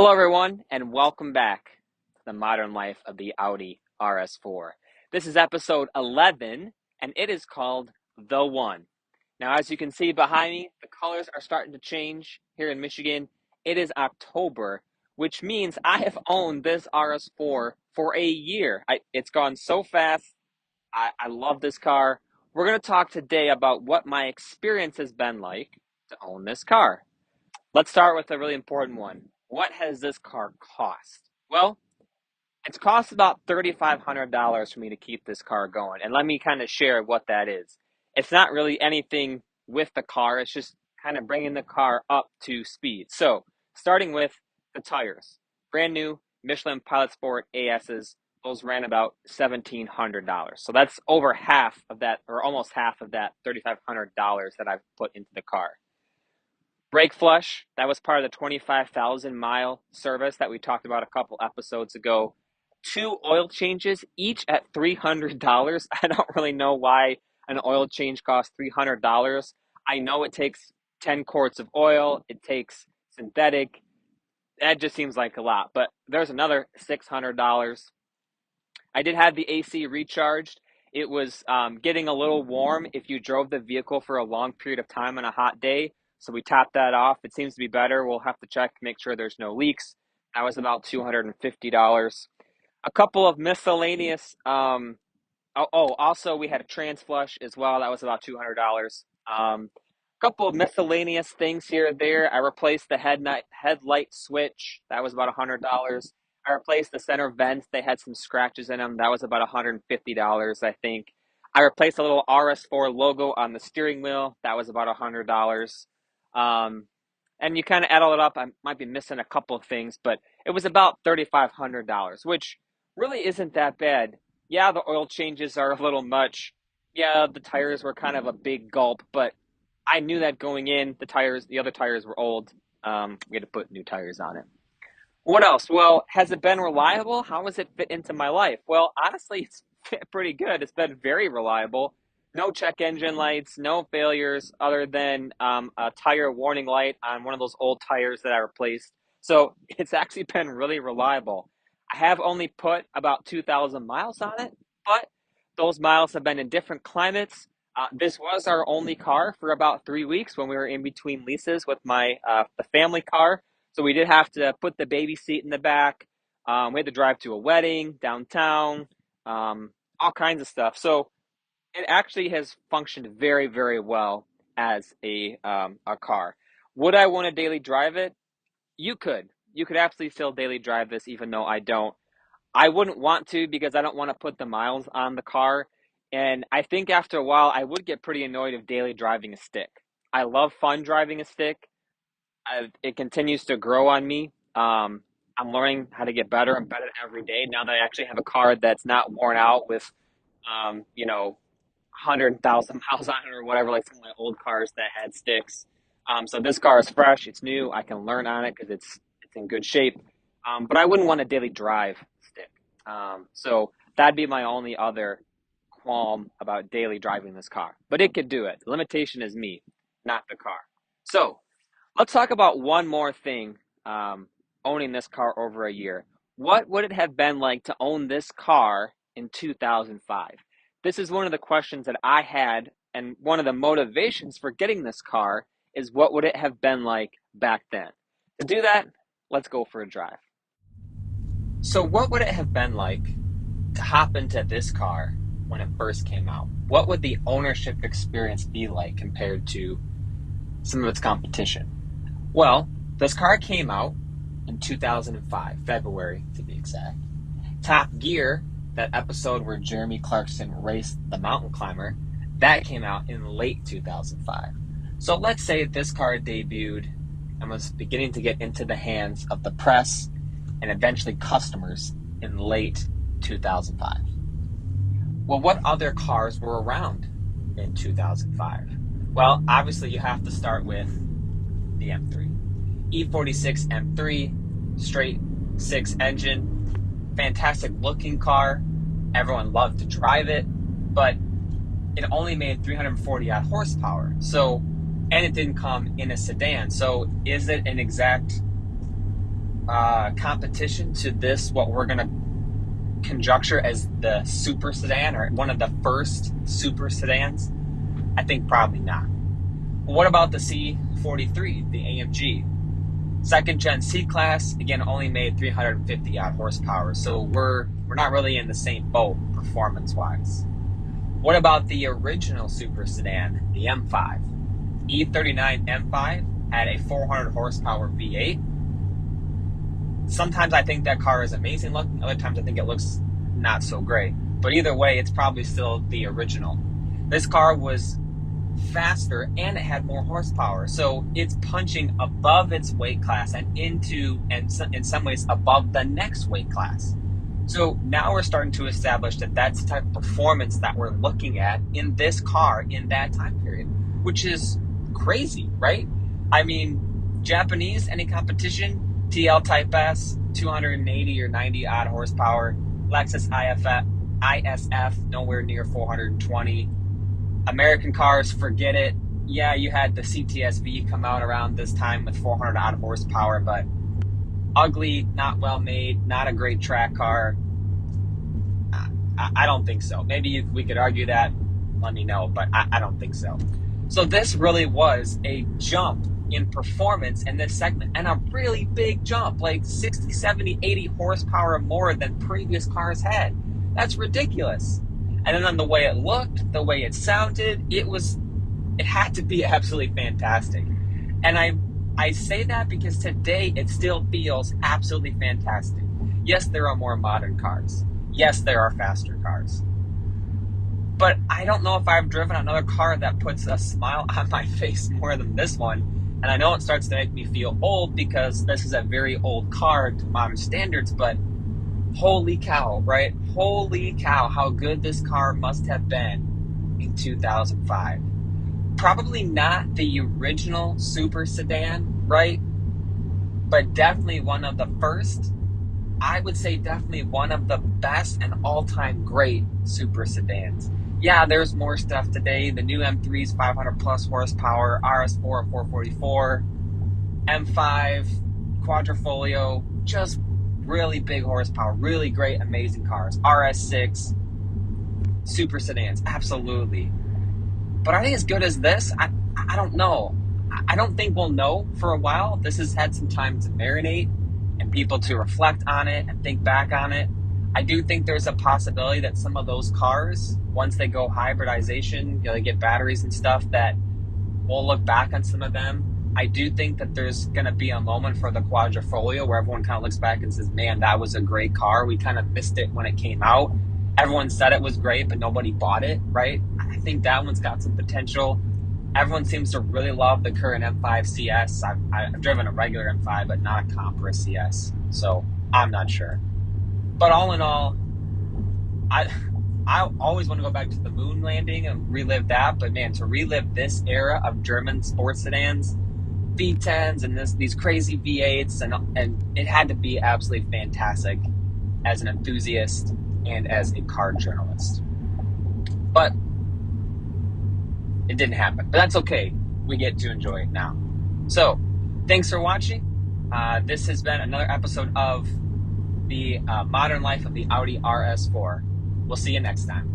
Hello, everyone, and welcome back to the modern life of the Audi RS4. This is episode 11, and it is called The One. Now, as you can see behind me, the colors are starting to change here in Michigan. It is October, which means I have owned this RS4 for a year. It's gone so fast. I love this car. We're going to talk today about what my experience has been like to own this car. Let's start with a really important one. What has this car cost? Well, it's cost about $3,500 for me to keep this car going. And let me kind of share what that is. It's not really anything with the car, it's just kind of bringing the car up to speed. So, starting with the tires. Brand new Michelin Pilot Sport ASs, those ran about $1,700. So that's over half of that, or almost half of that $3,500 that I've put into the car. Brake flush, that was part of the 25,000 mile service that we talked about a couple episodes ago. 2 oil changes, each at $300. I don't really know why an oil change costs $300. I know it takes 10 quarts of oil, it takes synthetic. That just seems like a lot, but there's another $600. I did have the AC recharged. It was getting a little warm if you drove the vehicle for a long period of time on a hot day. So we topped that off. It seems to be better. We'll have to check, make sure there's no leaks. That was about $250. A couple of miscellaneous. Also we had a trans flush as well. That was about $200. A couple of miscellaneous things here and there. I replaced the headlight switch. That was about $100. I replaced the center vents. They had some scratches in them. That was about $150, I think. I replaced a little RS4 logo on the steering wheel. That was about $100. And you kind of add all it up. I might be missing a couple of things, but it was about $3,500, which really isn't that bad. Yeah, the oil changes are a little much. Yeah, the tires were kind of a big gulp, but I knew that going in. The other tires were old. We had to put new tires on it. What else? Well, has it been reliable? How has it fit into my life? Well, honestly, it's fit pretty good. It's been very reliable. No check engine lights, no failures other than a tire warning light on one of those old tires that I replaced. So it's actually been really reliable. I have only put about 2,000 miles on it, but those miles have been in different climates. This was our only car for about 3 weeks when we were in between leases with the family car. So we did have to put the baby seat in the back. We had to drive to a wedding downtown, all kinds of stuff. So it actually has functioned very, very well as a car. Would I want to daily drive it? You could. You could absolutely still daily drive this, even though I don't. I wouldn't want to because I don't want to put the miles on the car. And I think after a while, I would get pretty annoyed of daily driving a stick. I love fun driving a stick. It continues to grow on me. I'm learning how to get better and better every day now that I actually have a car that's not worn out with, 100,000 miles on it or whatever, like some of my old cars that had sticks. So this car is fresh, it's new. I can learn on it because it's in good shape. But I wouldn't want a daily drive stick. So that'd be my only other qualm about daily driving this car. But it could do it. The limitation is me, not the car. So let's talk about one more thing, owning this car over a year. What would it have been like to own this car in 2005? This is one of the questions that I had, and one of the motivations for getting this car is what would it have been like back then? To do that, let's go for a drive. So what would it have been like to hop into this car when it first came out? What would the ownership experience be like compared to some of its competition? Well, this car came out in 2005, February to be exact. Top Gear, that episode where Jeremy Clarkson raced the mountain climber, that came out in late 2005. So let's say this car debuted and was beginning to get into the hands of the press and eventually customers in late 2005. Well, what other cars were around in 2005? Well, obviously you have to start with the M3. E46 M3, straight 6 engine, fantastic looking car. Everyone loved to drive it, but it only made 340 odd horsepower. So, and it didn't come in a sedan. So is it an exact competition to this, what we're going to conjecture as the super sedan, or one of the first super sedans? I think probably not. Well, what about the C43, the AMG? Second gen C-Class, again, only made 350 odd horsepower, so we're not really in the same boat performance-wise. What about the original super sedan, the M5? E39 M5 had a 400 horsepower V8. Sometimes I think that car is amazing looking, other times I think it looks not so great. But either way, it's probably still the original. This car was faster and it had more horsepower, so it's punching above its weight class and into, and in some ways above the next weight class. So now we're starting to establish that that's the type of performance that we're looking at in this car in that time period, which is crazy, right? I mean, Japanese, any competition, TL Type S, 280 or 90 odd horsepower, Lexus ISF, nowhere near 420. American cars, forget it. Yeah, you had the CTSV come out around this time with 400 odd horsepower, but ugly, not well made, not a great track car. I don't think so. Maybe we could argue that, let me know, but I don't think so. So this really was a jump in performance in this segment, and a really big jump, like 60, 70, 80 horsepower more than previous cars had. That's ridiculous. And then on the way it looked, the way it sounded, it had to be absolutely fantastic. And I say that because today it still feels absolutely fantastic. Yes, there are more modern cars. Yes, there are faster cars. But I don't know if I've driven another car that puts a smile on my face more than this one. And I know it starts to make me feel old because this is a very old car to modern standards, but holy cow, right? Holy cow, how good this car must have been in 2005. Probably not the original super sedan, right? But definitely one of the first. I would say definitely one of the best and all-time great super sedans. Yeah, there's more stuff today. The new M3's 500 plus horsepower, RS4 444, M5, Quadrifoglio, just really big horsepower, really great, amazing cars. RS6, super sedans, absolutely. But are they as good as this? I don't know. I don't think we'll know for a while. This has had some time to marinate and people to reflect on it and think back on it. I do think there's a possibility that some of those cars, once they go hybridization, they get batteries and stuff, that we'll look back on some of them. I do think that there's going to be a moment for the Quadrifoglio where everyone kind of looks back and says, man, that was a great car. We kind of missed it when it came out. Everyone said it was great, but nobody bought it, right? I think that one's got some potential. Everyone seems to really love the current M5 CS. I've driven a regular M5, but not a comp or a CS, so I'm not sure. But all in all, I always want to go back to the moon landing and relive that, but man, to relive this era of German sports sedans, V10s and these crazy V8s, and it had to be absolutely fantastic as an enthusiast and as a car journalist. But it didn't happen. But that's okay. We get to enjoy it now. So, thanks for watching. This has been another episode of the modern life of the Audi RS4. We'll see you next time.